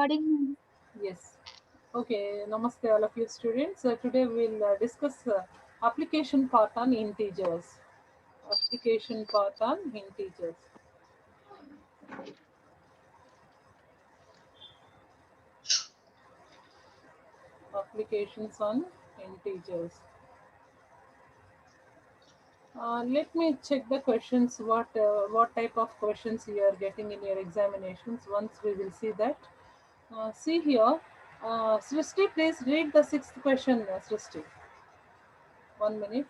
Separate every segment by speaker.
Speaker 1: Recording.
Speaker 2: Yes. Okay. Namaste, all of you students. Today we'll discuss application part on integers. Application part on integers. Applications on integers. Let me check the questions. What type of questions you are getting in your examinations? Once we will see that. See here. Srishti, please read the sixth question. Srishti. 1 minute.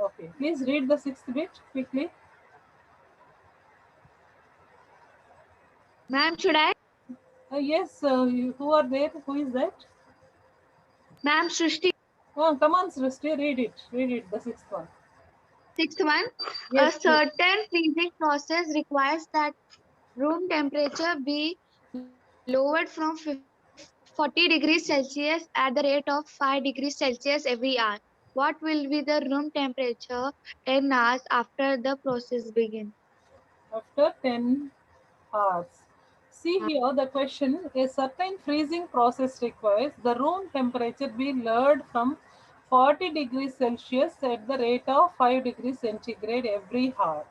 Speaker 2: Okay. Please read the sixth bit quickly.
Speaker 1: Ma'am, should I?
Speaker 2: Yes, who are there? Who is that?
Speaker 1: Ma'am, Srishti.
Speaker 2: Come on, Srishti, read it. Read it, the sixth one.
Speaker 1: Sixth one. A
Speaker 2: Yes, please.
Speaker 1: certain freezing process requires that room temperature be lowered from 40 degrees Celsius at the rate of 5 degrees Celsius every hour. What will be the room temperature 10 hours after the process begins?
Speaker 2: After 10 hours. See here the question, a certain freezing process requires the room temperature be lowered from 40 degrees Celsius at the rate of 5 degrees centigrade every hour.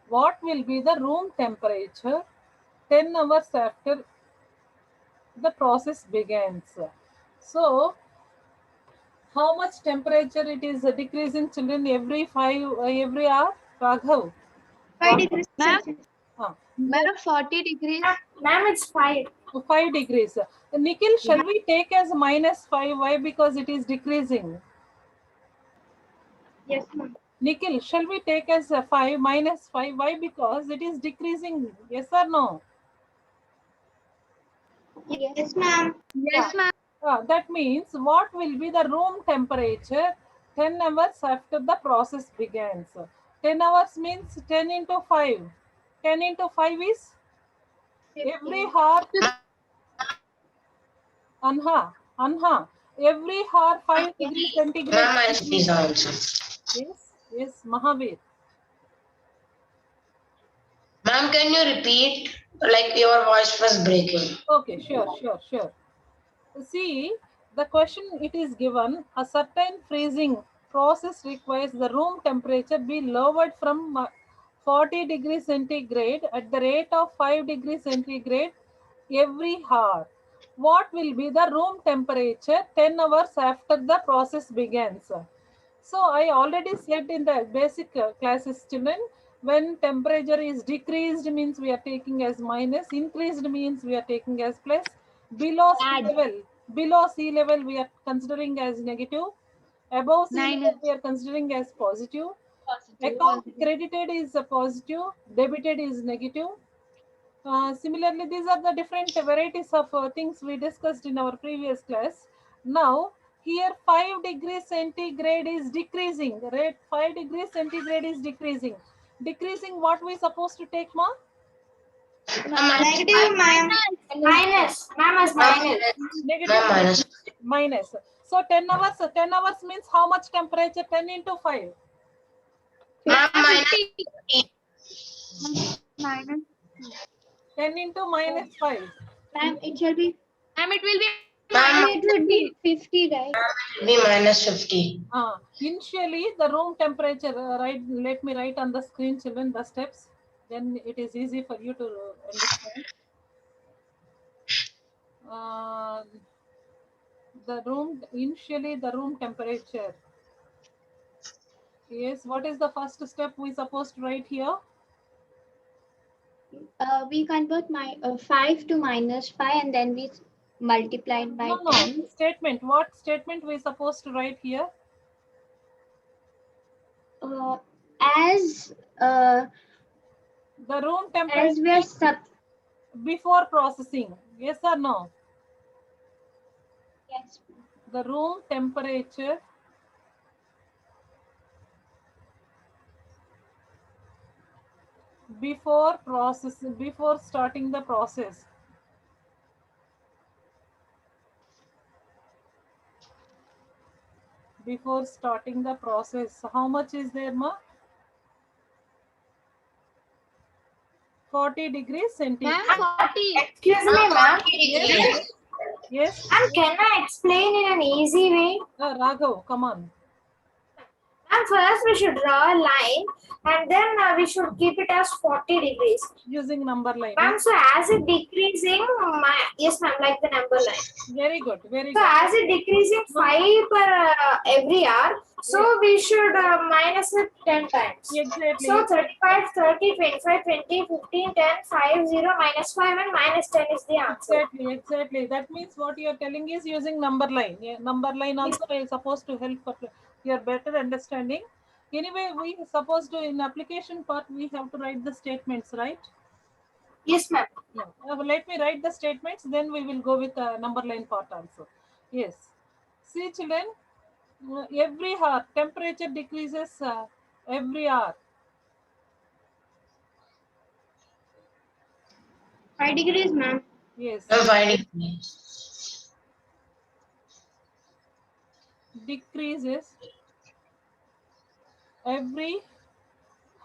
Speaker 2: What will be the room temperature 10 hours after the process begins? So, how much temperature it is decreasing, children, every hour? Raghav.
Speaker 3: 5 degrees
Speaker 1: Ma'am,
Speaker 3: Celsius.
Speaker 2: Ah,
Speaker 1: ma'am, 40 degrees.
Speaker 3: Ma'am, it's 5.
Speaker 2: 5 degrees. Nikhil, shall we take as -5? Why? Because it is decreasing.
Speaker 3: Yes, ma'am.
Speaker 2: Nikhil, shall we take as 5 -5? Why? Because it is decreasing. Yes or no?
Speaker 3: Yes, ma'am.
Speaker 2: Yeah.
Speaker 1: Yes, ma'am.
Speaker 2: That means what will be the room temperature 10 hours after the process begins? 10 hours means 10 into 5. 10 into 5 is every
Speaker 3: 15.
Speaker 2: hour. Anha. Every hour 5 degrees centigrade.
Speaker 4: Ma'am, I see also.
Speaker 2: Yes, Mahavir.
Speaker 4: Ma'am, can you repeat? Like your voice was breaking.
Speaker 2: Okay, sure. See, the question it is given, a certain freezing process requires the room temperature be lowered from 40 degrees centigrade at the rate of 5 degrees centigrade every hour. What will be the room temperature 10 hours after the process begins? So I already said in the basic classes, children, when temperature is decreased means we are taking as minus, increased means we are taking as plus, below sea level, below sea level we are considering as negative, above sea level
Speaker 1: Minus.
Speaker 2: we are considering as positive.
Speaker 1: Positive.
Speaker 2: Account credited is a positive, debited is negative. Similarly, these are the different varieties of things we discussed in our previous class. Now, here 5 degrees centigrade is decreasing. Rate 5 degrees centigrade is decreasing. Decreasing, what we supposed to take, ma?
Speaker 3: Negative, ma'am. Minus. Ma'am, as minus.
Speaker 2: Negative.
Speaker 4: Ma'am, minus.
Speaker 2: Minus. So 10 hours means how much temperature? 10 into 5.
Speaker 4: Ma'am, minus.
Speaker 1: Minus.
Speaker 2: 10 into -5.
Speaker 3: Ma'am, it shall be.
Speaker 1: Ma'am, it will be
Speaker 4: Ma'am,
Speaker 3: It would be 50, right?
Speaker 4: it will be -50.
Speaker 2: Initially, the room temperature, let me write on the screen, children, the steps. Then it is easy for you to understand. Uh, initially, the room temperature. Yes, what is the first step we supposed to write here?
Speaker 3: We convert 5 to -5 and then we multiply it by
Speaker 2: No.
Speaker 3: 10.
Speaker 2: Statement. What statement we supposed to write here?
Speaker 3: As uh,
Speaker 2: The room
Speaker 3: as we are
Speaker 2: temperature before processing. Yes or no?
Speaker 3: yes.
Speaker 2: The room temperature before starting the process. Before starting the process, how much is there, ma? 40 degrees centigrade.
Speaker 1: Ma'am, 40.
Speaker 5: Excuse me, ma'am.
Speaker 2: Yes. Yes.
Speaker 5: Ma'am, can I explain in an easy way?
Speaker 2: Raghav, come on.
Speaker 5: And first we should draw a line and then we should keep it as 40 degrees.
Speaker 2: Using number line.
Speaker 5: Ma'am, so as it decreasing, yes ma'am, like the number line.
Speaker 2: Very good. Very
Speaker 5: So
Speaker 2: good.
Speaker 5: as it decreasing 5 per every hour, so we should minus it 10 times.
Speaker 2: Exactly.
Speaker 5: So 35, 30, 25, 20, 15, 10, 5, 0, minus 5 and minus 10 is the answer.
Speaker 2: Exactly, exactly. That means what you are telling is using number line. Yeah, number line also is supposed to help for your better understanding. Anyway, we supposed to in application part we have to write the statements, right?
Speaker 5: Yes ma'am.
Speaker 2: Yeah. Let me write the statements. Then we will go with the number line part also. Yes. See, children. Every hour temperature decreases every hour.
Speaker 3: 5 degrees, ma'am.
Speaker 2: Yes.
Speaker 4: Ma'am, 5 degrees.
Speaker 2: Decreases every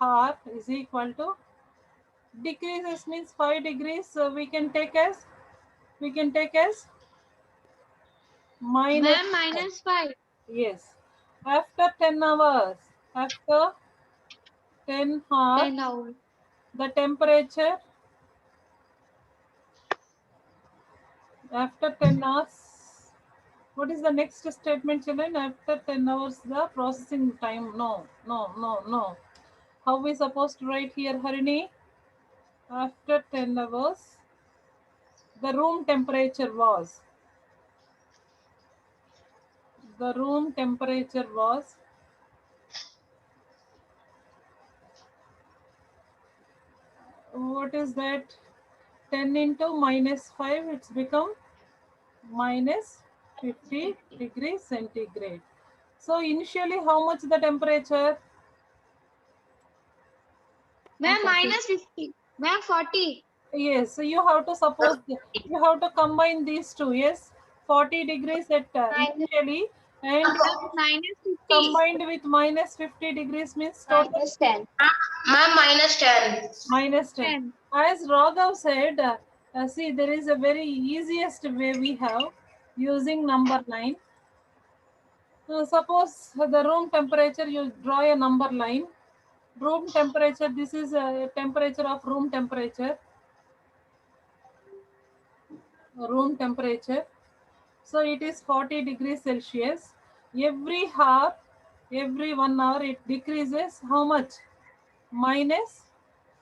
Speaker 2: hour is equal to decreases means 5 degrees. So we can take as minus.
Speaker 1: Ma'am, minus 5.
Speaker 2: Yes. After 10 hours, after 10 hours,
Speaker 1: 10 hours.
Speaker 2: the temperature after 10 hours. What is the next statement, children? After 10 hours, the processing time. No. How we supposed to write here, Harini? After 10 hours, the room temperature was. The room temperature was. What is that? 10 into minus 5, it's become minus 50 degrees centigrade. So initially, how much the temperature?
Speaker 1: Ma'am, minus 50. Ma'am, 40.
Speaker 2: Yes, so you have to suppose you have to combine these two. Yes, 40 degrees at initially and
Speaker 1: Minus 50.
Speaker 2: combined with minus 50 degrees means total
Speaker 3: Minus 10.
Speaker 4: Ma'am, minus 10.
Speaker 2: minus 10.
Speaker 1: 10.
Speaker 2: As Raghav said, see, there is a very easiest way we have using number line. Suppose the room temperature, you draw a number line. Room temperature, this is a temperature of room temperature. Room temperature. So it is 40 degrees Celsius. Every hour, every 1 hour, it decreases how much? Minus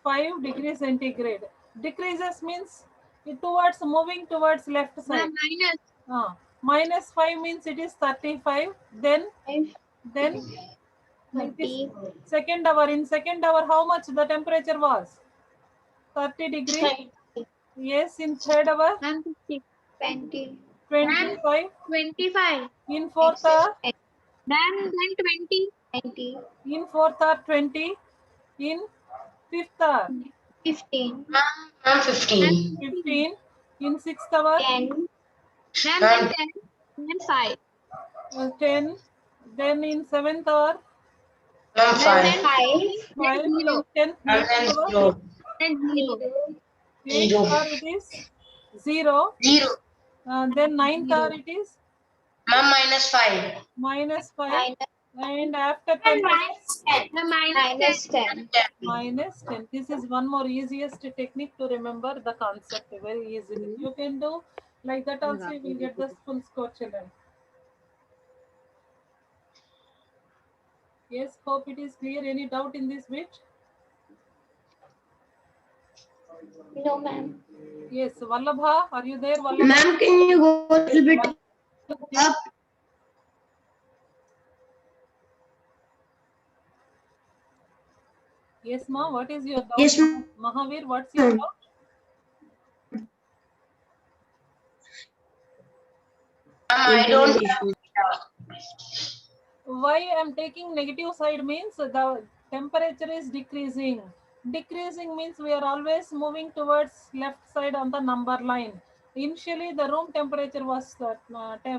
Speaker 2: 5 degrees centigrade. Decreases means it towards moving towards left side.
Speaker 1: Ma'am, minus.
Speaker 2: Minus 5 means it is 35. Then
Speaker 3: 5,
Speaker 2: it is
Speaker 3: 30,
Speaker 2: second hour. In second hour, how much the temperature was? 30 degrees.
Speaker 3: 30,
Speaker 2: Yes, in third hour,
Speaker 1: Ma'am, 50.
Speaker 3: 20.
Speaker 2: 25.
Speaker 1: 25.
Speaker 2: In fourth hour,
Speaker 1: Ma'am, then 20.
Speaker 3: 20,
Speaker 2: in fourth hour, 20. In fifth hour,
Speaker 3: 15,
Speaker 4: Ma'am, 15.
Speaker 2: 15. In sixth hour,
Speaker 3: 10,
Speaker 1: Ma'am,
Speaker 4: Ma'am,
Speaker 1: then 10. Then 5.
Speaker 2: 10. Then in seventh hour,
Speaker 4: Ma'am,
Speaker 1: Then
Speaker 4: 5.
Speaker 3: 5,
Speaker 2: 5. In
Speaker 1: 0.
Speaker 2: tenth
Speaker 4: Ma'am, then
Speaker 2: hour,
Speaker 4: 0.
Speaker 1: Then 0.
Speaker 3: 0,
Speaker 2: eighth
Speaker 4: Zero.
Speaker 2: hour it is 0.
Speaker 4: 0.
Speaker 2: Then ninth hour it is
Speaker 4: Ma'am, minus 5.
Speaker 2: minus 5.
Speaker 3: minus,
Speaker 2: And after
Speaker 3: and
Speaker 2: 10,
Speaker 3: minus 10.
Speaker 1: Ma'am, minus 10.
Speaker 3: Minus 10.
Speaker 2: minus 10. This is one more easiest technique to remember the concept very easily. You can do like that also, you will get the full score, children. Yes, hope it is clear. Any doubt in this bit?
Speaker 3: No, ma'am.
Speaker 2: Yes, Vallabha, are you there, Vallabha?
Speaker 4: Ma'am, can you go a little bit up?
Speaker 2: Yes, ma, what is your doubt?
Speaker 4: Yes, ma'am.
Speaker 2: Mahavir, what's your doubt?
Speaker 4: Ma'am, I don't have.
Speaker 2: Why I am taking negative side means the temperature is decreasing. Decreasing means we are always moving towards left side on the number line. Initially, the room temperature was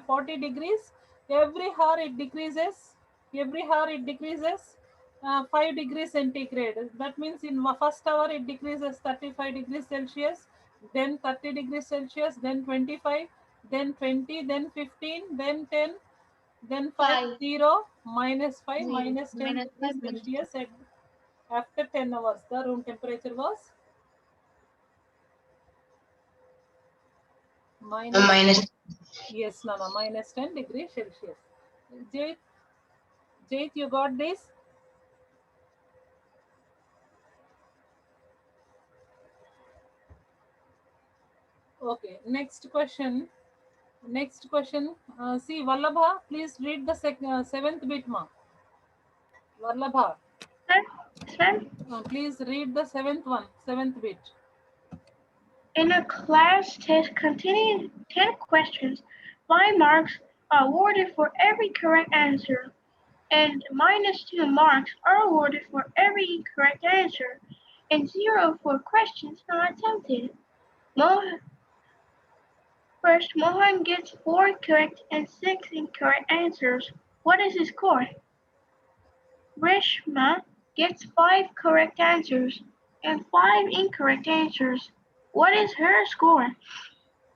Speaker 2: 40 degrees. Every hour it decreases. Every hour it decreases 5 degrees centigrade. That means in first hour it decreases 35 degrees Celsius, then 30 degrees Celsius, then 25, then 20, then 15, then 10, then 5,
Speaker 1: 5.
Speaker 2: 0, minus 5,
Speaker 1: Zero.
Speaker 2: minus 10
Speaker 1: Minus
Speaker 2: degrees
Speaker 1: 5 minus
Speaker 2: Celsius. And after 10 hours, the room temperature was minus,
Speaker 4: minus.
Speaker 2: yes, no, minus 10 degrees Celsius. Jait, you got this? Okay, next question. See, Vallabha, please read the 7th bit, ma. Vallabha, please read the 7th bit.
Speaker 6: In a class test containing 10 questions, 5 marks are awarded for every correct answer, and -2 marks are awarded for every incorrect answer, and 0 for questions not attempted. First, Mohan gets 4 correct and 6 incorrect answers. What is his score? Reshma gets 5 correct answers and 5 incorrect answers. What is her score?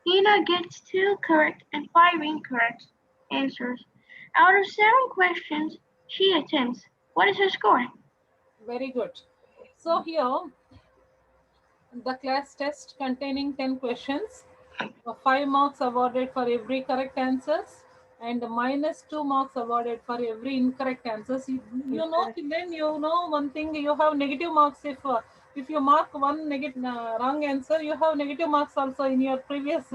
Speaker 6: Hina gets 2 correct and 5 incorrect answers. Out of 7 questions she attempts, what is her score?
Speaker 2: Very good. So here, the class test containing 10 questions, 5 marks awarded for every correct answers, and -2 marks awarded for every incorrect answers. You know, then you know one thing, you have negative marks if you mark one wrong answer, you have negative marks also in your previous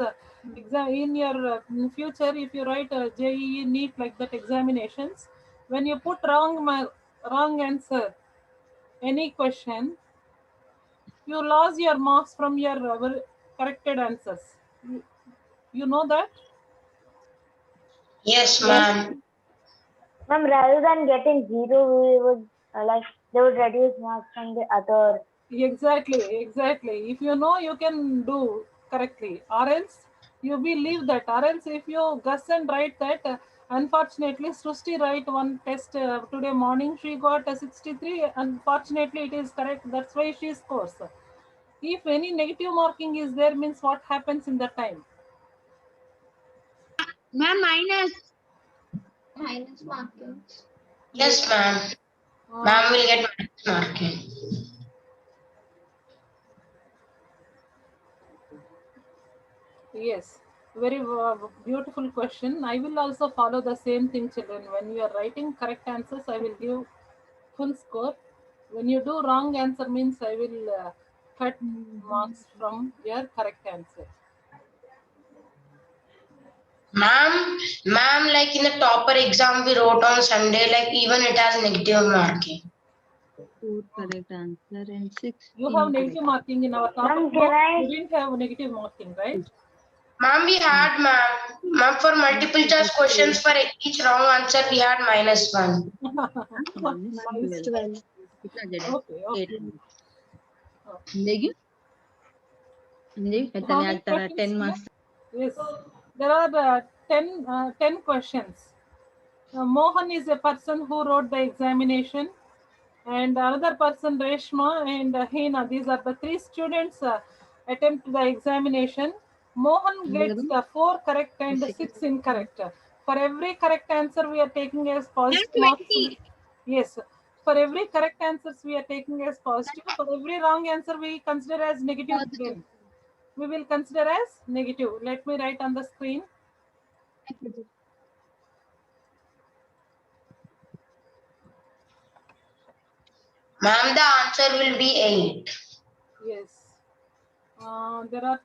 Speaker 2: exam, in your future. If you write JEE, NEET, like that examinations, when you put wrong answer any question, you lose your marks from your corrected answers. You know that?
Speaker 4: Yes, ma'am.
Speaker 5: Ma'am, rather than getting 0, we would they would reduce marks from the other.
Speaker 2: Exactly. If you know, you can do correctly, or else you believe that, or else if you guess and write that, unfortunately Srusti write one test today morning, she got a 63. Unfortunately it is correct, that's why she scores. If any negative marking is there, means what happens in that time?
Speaker 1: Ma'am, minus.
Speaker 3: Minus markings.
Speaker 4: Yes, ma'am. Ma'am will get minus marking.
Speaker 2: Yes, very beautiful question. I will also follow the same thing, children. When you are writing correct answers, I will give full score. When you do wrong answer, means I will cut marks from your correct answer.
Speaker 4: Ma'am, like in the topper exam we wrote on Sunday, like even it has negative marking.
Speaker 7: 4 correct answer and 6
Speaker 2: You have negative
Speaker 7: incorrect.
Speaker 2: marking in our topper.
Speaker 5: Ma'am, can I?
Speaker 2: You didn't have negative marking, right?
Speaker 4: Ma'am, we had, ma'am, for multiple choice questions, for each wrong answer we had -1.
Speaker 7: minus 12. कितना जड़ा?
Speaker 2: Okay.
Speaker 7: 8 देगी देगी
Speaker 2: How
Speaker 7: पता नहीं
Speaker 2: many
Speaker 7: आज तारा
Speaker 2: questions
Speaker 7: 10
Speaker 2: here?
Speaker 7: marks
Speaker 2: Yes, there are 10 questions. Mohan is a person who wrote the examination, and another person, Reshma and Hina. These are the 3 students attempt the examination. Mohan gets 4 correct and 6 incorrect. For every correct answer, we are taking as positive marks. Yes, for every correct answers, we are taking as positive. For every wrong answer, we consider as negative. Then we will consider as negative. Let me write on the screen.
Speaker 4: Ma'am, the answer will be 8.
Speaker 2: Yes. There are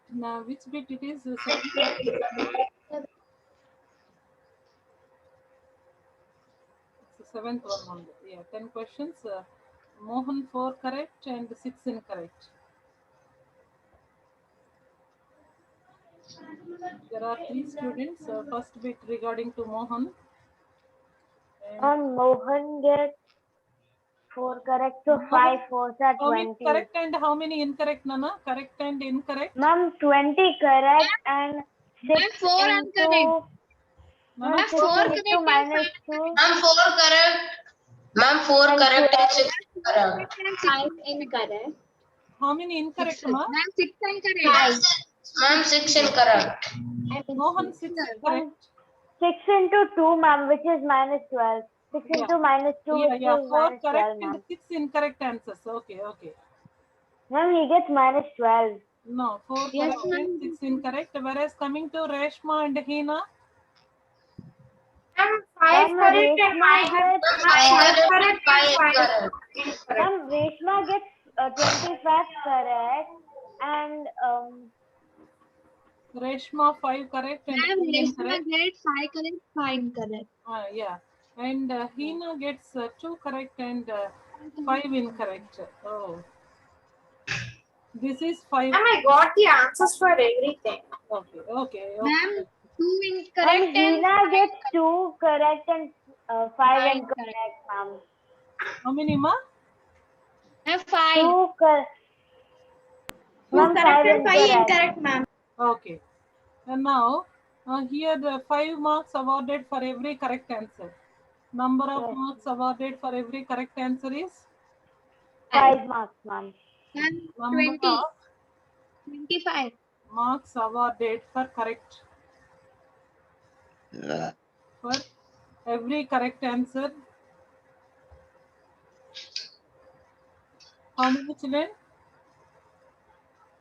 Speaker 2: which bit it is? It's the 7th one only. Yeah, 10 questions. Mohan 4 correct and 6 incorrect. There are 3 students. First bit regarding to Mohan.
Speaker 5: Mohan gets 4 correct, so 5 4s are
Speaker 2: How many
Speaker 5: 20.
Speaker 2: correct and how many incorrect, Nana? Correct and incorrect?
Speaker 5: Ma'am, 20 correct and 6
Speaker 1: 4
Speaker 5: into...
Speaker 2: Nana,
Speaker 5: 6 into -2.
Speaker 4: Ma'am, 4 correct. Ma'am, 4 correct and 6 incorrect.
Speaker 3: 5 incorrect.
Speaker 2: How many incorrect, ma?
Speaker 1: Ma'am, 6 incorrect.
Speaker 4: Ma'am, 6 incorrect.
Speaker 2: Mohan, 6 incorrect.
Speaker 5: 6 into 2, ma'am, which is minus 12. 6
Speaker 2: Yeah.
Speaker 5: into minus 2,
Speaker 2: Yeah,
Speaker 5: which
Speaker 2: yeah,
Speaker 5: is
Speaker 2: 4
Speaker 5: minus 12,
Speaker 2: correct
Speaker 5: ma'am.
Speaker 2: and 6 incorrect answers. Okay, okay.
Speaker 5: Ma'am, he gets minus 12.
Speaker 2: No, 4
Speaker 1: Yes,
Speaker 2: correct and 6 incorrect. Whereas coming to Reshma and Hina,
Speaker 5: Ma'am,
Speaker 6: 5
Speaker 5: Ma'am,
Speaker 6: correct and
Speaker 5: Reshma
Speaker 6: 5
Speaker 5: gets,
Speaker 4: 5 correct and 5
Speaker 6: 5
Speaker 4: incorrect.
Speaker 5: ma'am, Reshma gets 25 correct and
Speaker 2: Reshma 5 correct and
Speaker 1: Ma'am,
Speaker 2: 5
Speaker 1: Reshma
Speaker 2: incorrect.
Speaker 1: gets 5 correct, 5 incorrect.
Speaker 2: Yeah, and Hina gets 2 correct and 5 incorrect. Oh, this is 5.
Speaker 5: ma'am, I got the answers for everything.
Speaker 2: Okay, okay.
Speaker 1: Ma'am, 2
Speaker 5: And
Speaker 1: incorrect and
Speaker 5: Hina gets 2 correct and 5
Speaker 1: Five
Speaker 5: incorrect, ma'am.
Speaker 2: How many, ma?
Speaker 1: 5.
Speaker 5: 2 correct. Ma'am, 5 incorrect.
Speaker 6: ma'am.
Speaker 2: Okay. And now, here the 5 marks awarded for every correct answer. Number of
Speaker 5: Yes.
Speaker 2: marks awarded for every correct answer is
Speaker 5: 5 marks, ma'am.
Speaker 1: Ma'am,
Speaker 2: number
Speaker 1: 20.
Speaker 2: of
Speaker 1: 25.
Speaker 2: marks awarded for correct for every correct answer. How many children?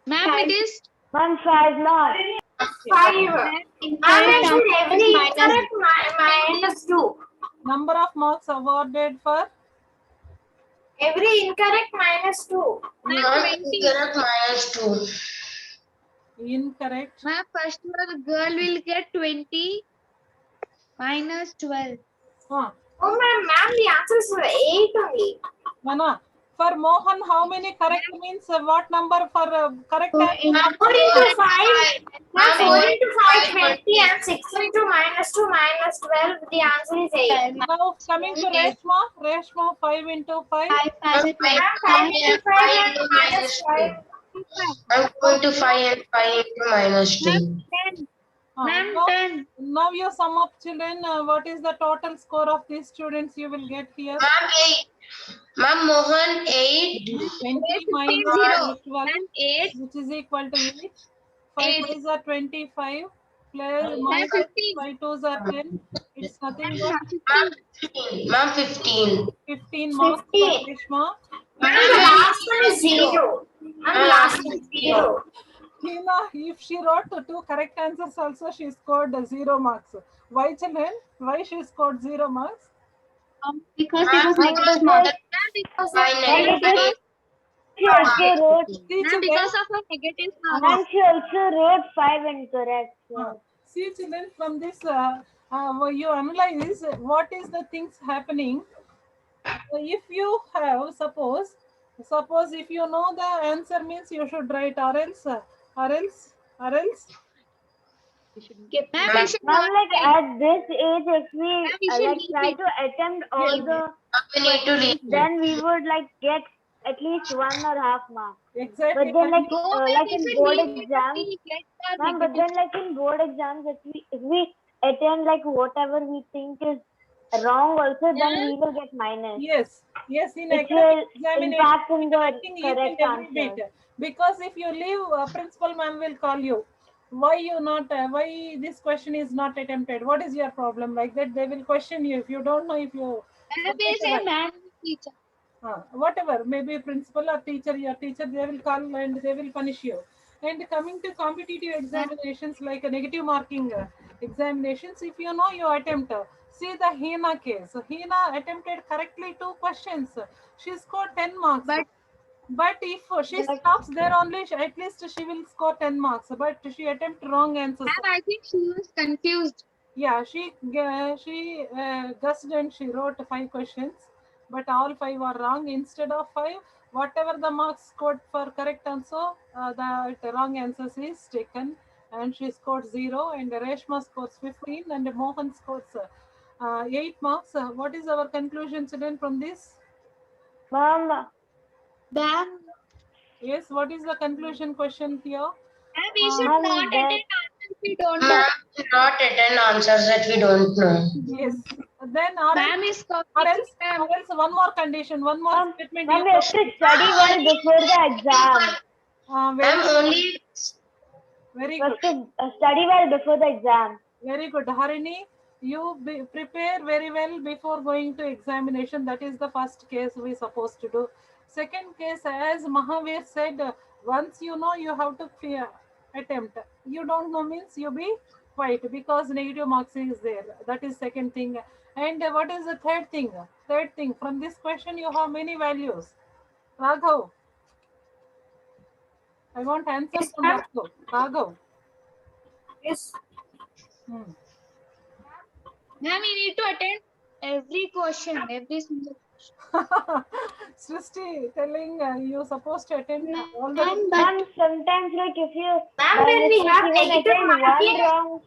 Speaker 1: Ma'am, it is
Speaker 5: Ma'am, 5 marks.
Speaker 6: 5. Ma'am, it is every incorrect minus 2.
Speaker 2: Number of marks awarded for
Speaker 5: Every incorrect minus 2.
Speaker 4: Ma'am, incorrect minus 2.
Speaker 2: incorrect.
Speaker 1: ma'am, first one girl will get 20 minus 12.
Speaker 2: Huh.
Speaker 5: Oh, ma'am, the answer is 8 only.
Speaker 2: Mana, for Mohan, how many correct means what number for correct answer?
Speaker 5: 4 into 5. Ma'am, 4
Speaker 4: Ma'am,
Speaker 5: into 5, 20 and 6 into minus 2 minus 12. The answer is 8.
Speaker 2: Now coming to Reshma, Reshma 5 into 5.
Speaker 3: 5
Speaker 4: Ma'am, 5 into 5 into minus 2. I'm going to 5 and 5 into minus 2.
Speaker 1: 10. Ma'am,
Speaker 2: Now,
Speaker 1: 10.
Speaker 2: now you sum up, children. What is the total score of these students you will get here?
Speaker 4: Ma'am, 8. Ma'am, Mohan 8.
Speaker 2: 20 minus
Speaker 1: 0.
Speaker 2: 12,
Speaker 1: Ma'am, 8.
Speaker 2: which is equal to 8. 5
Speaker 1: 8.
Speaker 2: fives are 25. Plus
Speaker 1: Ma'am,
Speaker 2: minus
Speaker 1: 15.
Speaker 2: 5 twos are 10. It's nothing but
Speaker 4: Ma'am, 15. Ma'am, 15.
Speaker 2: 15 marks for Reshma.
Speaker 5: Ma'am, the last one is 0. Ma'am, the last one is 0.
Speaker 2: Hina, if she wrote 2 correct answers also, she scored 0 marks. Why, children? Why she scored 0 marks?
Speaker 3: Because
Speaker 4: Ma'am,
Speaker 3: it was negative marks.
Speaker 5: She also wrote,
Speaker 2: See,
Speaker 1: Ma'am,
Speaker 2: children,
Speaker 1: because of a negative mark.
Speaker 5: ma'am, she also wrote 5 incorrect.
Speaker 2: see, children, from this, you analyze what is the things happening. If you have, suppose if you know the answer means you should write or else.
Speaker 1: Ma'am, we should
Speaker 5: Ma'am,
Speaker 1: not
Speaker 5: like at this age, if we
Speaker 1: we should
Speaker 5: like
Speaker 1: leave
Speaker 5: try
Speaker 1: it.
Speaker 5: to attempt all the
Speaker 4: We need to leave.
Speaker 5: then we would like get at least 1.5 marks.
Speaker 2: Exactly.
Speaker 5: But then like
Speaker 1: No, ma'am,
Speaker 5: like
Speaker 1: we
Speaker 5: in
Speaker 1: should
Speaker 5: board
Speaker 1: leave it.
Speaker 5: exams,
Speaker 1: We get the
Speaker 5: ma'am, but
Speaker 1: negative.
Speaker 5: then like in board exams, if we attempt like whatever we think is wrong also, then we will get minus.
Speaker 2: Yes, in
Speaker 5: Which
Speaker 2: academic
Speaker 5: will
Speaker 2: examination,
Speaker 5: impact in the
Speaker 2: correcting each and
Speaker 5: correct
Speaker 2: every
Speaker 5: answer.
Speaker 2: bit. Because if you leave, principal ma'am will call you. Why you not? Why this question is not attempted? What is your problem? Like that, they will question you if you don't know. If you
Speaker 1: Ma'am, we say ma'am, teacher.
Speaker 2: whatever, maybe principal or teacher, your teacher, they will call and they will punish you. And coming to competitive examinations like a negative marking examinations, if you know you attempt, see the Hina case. So Hina attempted correctly 2 questions. She scored 10 marks. But if she stops there only, at least she will score 10 marks. But she attempted wrong answers.
Speaker 1: Ma'am, I think she was confused.
Speaker 2: Yeah, she guessed and she wrote 5 questions, but all 5 are wrong. Instead of 5, whatever the marks scored for correct answer, the wrong answers is taken, and she scored 0. And Reshma scores 15, and Mohan scores 8 marks. What is our conclusion, children, from this?
Speaker 5: Ma'am,
Speaker 1: Ma'am,
Speaker 2: Yes, what is the conclusion question here?
Speaker 1: ma'am, we should
Speaker 5: Ma'am,
Speaker 1: not
Speaker 5: that-
Speaker 1: attend answers we don't know.
Speaker 4: Ma'am, not attend answers that we don't know.
Speaker 2: Yes, Then or
Speaker 1: Ma'am
Speaker 2: else,
Speaker 1: is
Speaker 2: or else one more condition, one more statement.
Speaker 5: Ma'am, we have to study well before the exam.
Speaker 4: Ma'am,
Speaker 2: Very,
Speaker 4: only
Speaker 2: very
Speaker 5: We have
Speaker 2: good.
Speaker 5: to study well before the exam.
Speaker 2: Very good. Harini, you prepare very well before going to examination. That is the first case we supposed to do. Second case, as Mahavir said, once you know, you have to attempt. You don't know means you be quiet because negative marks is there. That is second thing. And what is the third thing? Third thing, from this question you have many values. Raghav, I want answer
Speaker 5: Yes,
Speaker 2: from
Speaker 5: ma'am.
Speaker 2: Raghav. Raghav.
Speaker 5: Yes.
Speaker 2: Hmm.
Speaker 1: Ma'am, you need to attend every question, every single.
Speaker 2: Srishti telling you're supposed to attend all the.
Speaker 3: Ma'am, but
Speaker 5: Ma'am, sometimes like if you Ma'am, by when we mistake have even negative attend one marking, wrong.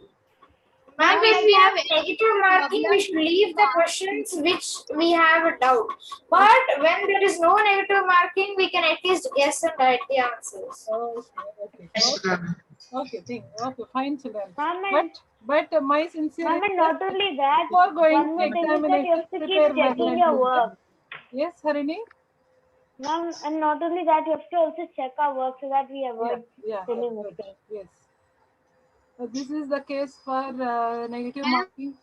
Speaker 5: Ma'am, when we have negative marking,
Speaker 1: problem
Speaker 5: we should leave the questions which we have a doubt. But when there is no negative marking, we can at least guess and write the answers.
Speaker 2: Okay.
Speaker 4: yes, ma'am.
Speaker 2: Okay, fine, children.
Speaker 5: Ma'am, and
Speaker 2: But my sincere
Speaker 5: Ma'am, and
Speaker 2: request,
Speaker 5: not only that,
Speaker 2: before going
Speaker 5: one
Speaker 2: to
Speaker 5: more thing is that you
Speaker 2: examination,
Speaker 5: have to keep
Speaker 2: prepare well
Speaker 5: checking
Speaker 2: and
Speaker 5: your
Speaker 2: do well.
Speaker 5: work.
Speaker 2: Yes, Harini?
Speaker 5: Ma'am, and not only that, you have to also check our work so that we avoid
Speaker 2: Yeah,
Speaker 5: silly
Speaker 2: good.
Speaker 5: mistakes.
Speaker 2: Yes. This is the case for negative marking.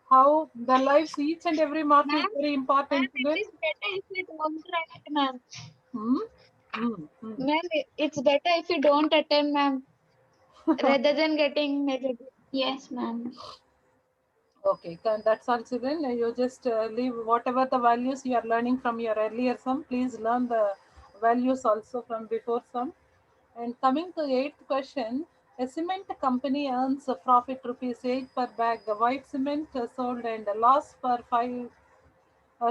Speaker 2: How the lives, each and every mark is
Speaker 1: Ma'am,
Speaker 2: very
Speaker 1: Ma'am,
Speaker 2: important.
Speaker 1: it is better if you don't write, ma'am.
Speaker 2: Hmm?
Speaker 1: Ma'am, it's better if you don't attend, ma'am, rather than getting negative.
Speaker 3: yes, ma'am.
Speaker 2: Okay, that's all, children. You just leave whatever the values you are learning from your earlier sum. Please learn the values also from before sum. And coming to 8th question, a cement company earns a profit rupees 8 per bag white cement sold and a loss per 5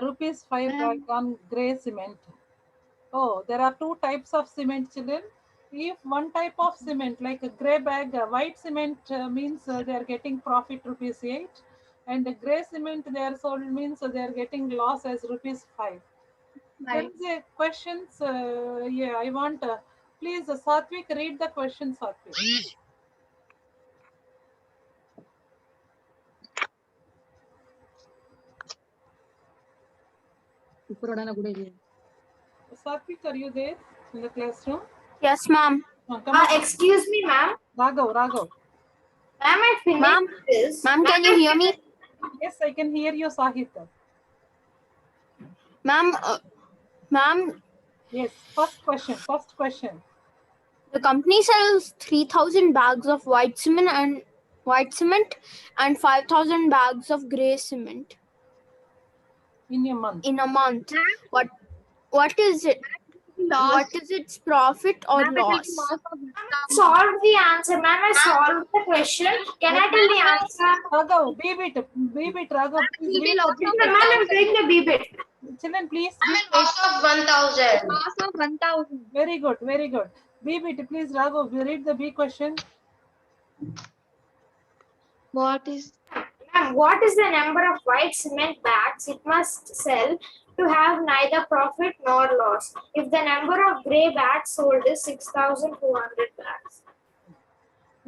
Speaker 2: rupees 5 bag on grey cement. Oh, there are two types of cement, children. If one type of cement, like a grey bag, white cement means they are getting profit rupees 8, and the grey cement they are sold means they are getting loss as rupees 5. There
Speaker 1: Right.
Speaker 2: is a questions. Yeah, I want. Please, Satvik, read the question, Satvik. Satvik, are you there in the classroom?
Speaker 5: Yes, ma'am.
Speaker 2: Come on.
Speaker 5: Excuse me, ma'am.
Speaker 2: Raghav.
Speaker 5: Ma'am, I finished this.
Speaker 8: Ma'am, can you hear me?
Speaker 2: Yes, I can hear you, Sahit.
Speaker 8: Ma'am,
Speaker 2: Yes, first question.
Speaker 8: the company sells 3,000 bags of white cement and 5,000 bags of grey cement
Speaker 2: In a month.
Speaker 8: in a month. What is it?
Speaker 1: Loss.
Speaker 8: What is its profit or
Speaker 1: Ma'am, it will be
Speaker 8: loss?
Speaker 1: loss of
Speaker 5: Solve the answer, ma'am. I solved the question. Can I tell the answer?
Speaker 2: Raghav, be bit, Raghav.
Speaker 1: It will be
Speaker 2: Please
Speaker 1: loss of
Speaker 5: Ma'am, I'm doing the B bit.
Speaker 2: children, please.
Speaker 4: I mean, loss of 1,000.
Speaker 1: loss of 1,000.
Speaker 2: Very good. B bit, please, Raghav. Read the B question.
Speaker 1: What is
Speaker 5: Ma'am, what is the number of white cement bags it must sell to have neither profit nor loss? If the number of grey bags sold is 6,400 bags.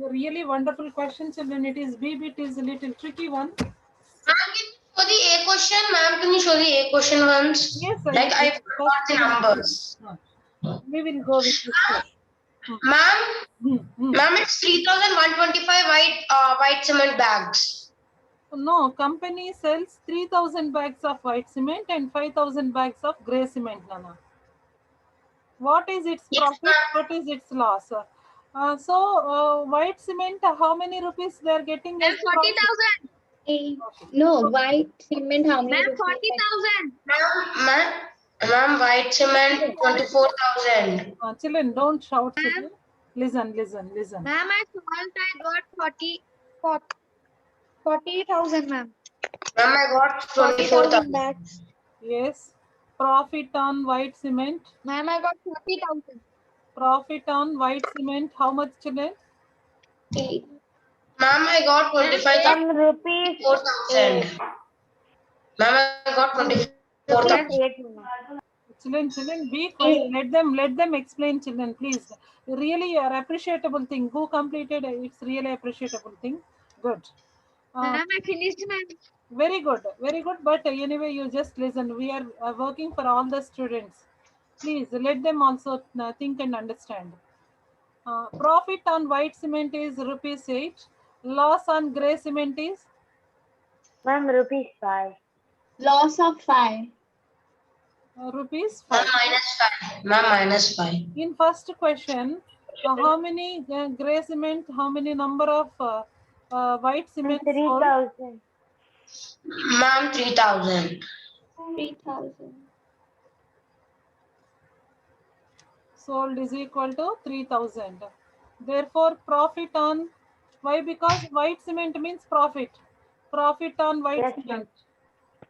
Speaker 2: A really wonderful question, children. It is B bit is a little tricky one.
Speaker 4: Ma'am, can you show the A question? Ma'am, can you show the A question once?
Speaker 2: Yes,
Speaker 4: Like I forgot the numbers.
Speaker 2: We will go with this question.
Speaker 4: Ma'am, it's 3,125 white cement bags.
Speaker 2: No, company sells 3,000 bags of white cement and 5,000 bags of grey cement, Nana. What is its
Speaker 4: Yes,
Speaker 2: profit?
Speaker 4: ma'am.
Speaker 2: What is its loss? White cement, how many rupees they are getting?
Speaker 1: Ma'am,
Speaker 2: as profit?
Speaker 1: 40,000.
Speaker 3: No, white cement, how many
Speaker 1: Ma'am,
Speaker 3: rupees?
Speaker 1: 40,000.
Speaker 4: Ma'am, white cement 24,000.
Speaker 2: Children, don't shout, children. Listen.
Speaker 1: Ma'am, at first I got 40,000, ma'am.
Speaker 4: Ma'am, I got
Speaker 1: 40,000
Speaker 4: 24,000.
Speaker 1: bags.
Speaker 2: Yes. Profit on white cement.
Speaker 1: Ma'am, I got 40,000.
Speaker 2: Profit on white cement. How much, children?
Speaker 3: 8.
Speaker 4: Ma'am, I got 25,000.
Speaker 5: Rupees
Speaker 4: 4,000. Ma'am, I got 24,000.
Speaker 5: 8.
Speaker 2: Children, be quiet. Let them explain, children, please. Really an appreciable thing. Who completed? It's really appreciable thing. Good.
Speaker 1: Ma'am, I finished, ma'am.
Speaker 2: Very good, very good. But anyway, you just listen. We are working for all the students. Please let them also think and understand. Profit on white cement is ₹8. Loss on grey cement is
Speaker 9: Ma'am, ₹5.
Speaker 3: Loss of 5.
Speaker 2: ₹5.
Speaker 4: Ma'am, -5. Ma'am, -5.
Speaker 2: In first question, how many grey cement? How many number of white cement sold?
Speaker 9: 3,000.
Speaker 4: Ma'am, 3,000.
Speaker 3: 3,000.
Speaker 2: Sold is equal to 3,000. Therefore, profit on why? Because white cement means profit. Profit on white
Speaker 9: Yes,
Speaker 2: cement.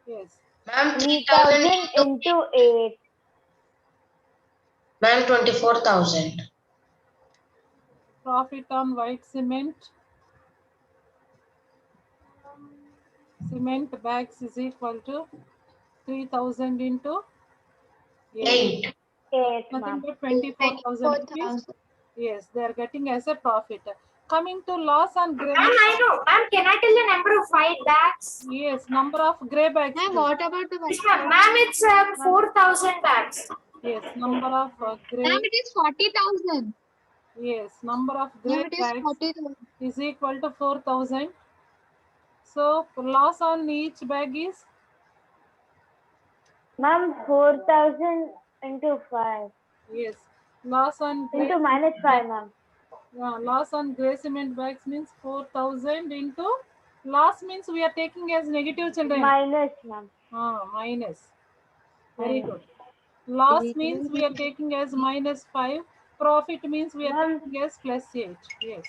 Speaker 2: Yes.
Speaker 4: Ma'am,
Speaker 9: 3,000
Speaker 4: 3,000
Speaker 9: into 8.
Speaker 4: Ma'am, 24,000.
Speaker 2: Profit on white cement. Cement bags is equal to 3,000 into 8.
Speaker 4: 8.
Speaker 9: 8,
Speaker 2: Nothing
Speaker 9: ma'am.
Speaker 2: but 24,000 rupees.
Speaker 3: 24,000.
Speaker 2: Yes, they are getting as a profit. Coming to loss on grey.
Speaker 5: Ma'am, I know. Ma'am, can I tell the number of white bags?
Speaker 2: Yes, number of grey bags.
Speaker 1: Ma'am,
Speaker 2: please.
Speaker 1: what about the
Speaker 5: Yes,
Speaker 1: white?
Speaker 5: ma'am. Ma'am, it's 4,000 bags.
Speaker 2: Yes, number of grey.
Speaker 1: Ma'am, it is 40,000.
Speaker 2: Yes, number of
Speaker 1: Ma'am,
Speaker 2: grey
Speaker 1: it is
Speaker 2: bags
Speaker 1: 40,000.
Speaker 2: is equal to 4,000. So loss on each bag is
Speaker 9: Ma'am, 4,000 into 5.
Speaker 2: yes. Loss on grey
Speaker 9: Into -5, ma'am.
Speaker 2: loss on grey cement bags means 4,000 into loss means we are taking as negative, children.
Speaker 9: Minus, ma'am.
Speaker 2: Minus. Very
Speaker 9: Minus.
Speaker 2: good. Loss means we are taking as -5. Profit means we are
Speaker 9: Ma'am.
Speaker 2: taking as +8. Yes.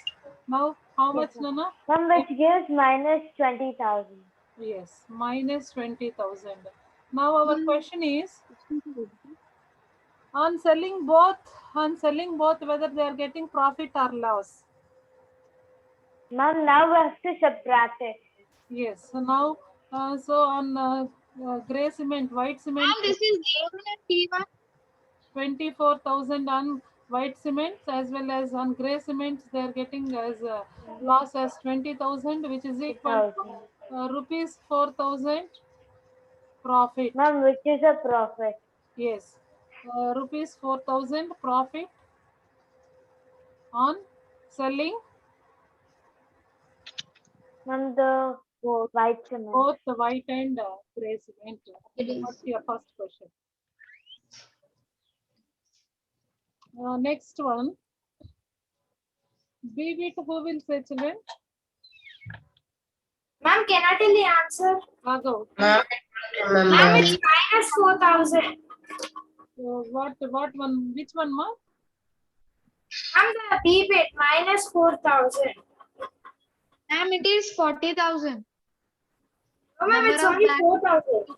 Speaker 2: Now how much,
Speaker 9: Yes, ma'am.
Speaker 2: Nana?
Speaker 9: Ma'am, which gives -20,000.
Speaker 2: Yes, minus 20,000. Now our question is on selling both, whether they are getting profit or loss.
Speaker 9: Ma'am, now we have to subtract it.
Speaker 2: Yes. So now, so on grey cement, white cement,
Speaker 1: Ma'am, this is A1 and T1.
Speaker 2: 24,000 on white cements as well as on grey cements they are getting as loss as 20,000, which is equal to rupees 4,000 profit.
Speaker 9: Ma'am, which is a profit?
Speaker 2: Yes, rupees 4,000 profit on selling
Speaker 9: Ma'am, the white cement.
Speaker 2: both the white and grey cement.
Speaker 3: It is.
Speaker 2: What's your first question? Next one. Be it who will say, children?
Speaker 5: Ma'am, can I tell the answer?
Speaker 2: Go.
Speaker 4: Ma'am, I don't
Speaker 5: Ma'am,
Speaker 4: remember.
Speaker 5: it's -4,000.
Speaker 2: What one? Which one, ma?
Speaker 5: Ma'am, the B bit -4,000.
Speaker 1: Ma'am, it is 40,000.
Speaker 5: No, ma'am, it's
Speaker 1: Number of
Speaker 5: only
Speaker 1: bags.
Speaker 5: 4,000.